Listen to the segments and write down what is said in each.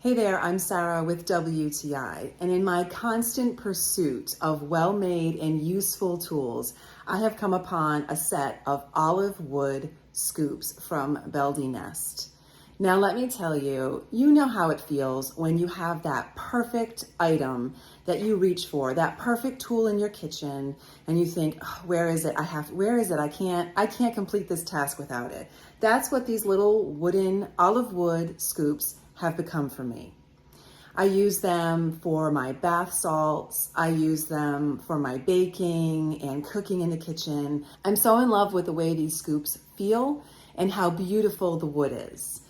Hey there, I'm Sarah with WTI, and in my constant pursuit of well-made and useful tools, I have come upon a set of olive wood scoops from BeldiNest. Now let me tell you, you know how it feels when you have that perfect item that you reach for, that perfect tool in your kitchen, and you think, oh, where is it? Where is it? I can't complete this task without it. That's what these little wooden olive wood scoops have become for me. I use them for my bath salts. I use them for my baking and cooking in the kitchen. I'm so in love with the way these scoops feel and how beautiful the wood is.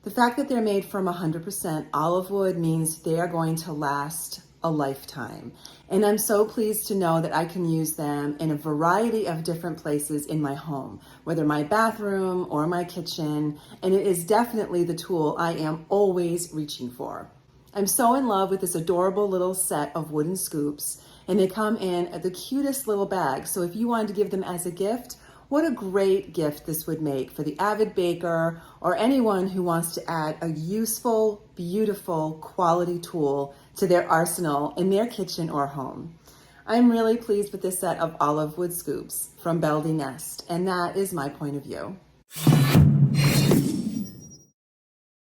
The fact that they're made from 100% olive wood means they are going to last a lifetime. And I'm so pleased to know that I can use them in a variety of different places in my home, whether my bathroom or my kitchen, and it is definitely the tool I am always reaching for. I'm so in love with this adorable little set of wooden scoops, and they come in the cutest little bag. So if you wanted to give them as a gift, what a great gift this would make for the avid baker or anyone who wants to add a useful, beautiful, quality tool to their arsenal in their kitchen or home. I'm really pleased with this set of olive wood scoops from BeldiNest, and that is my point of view.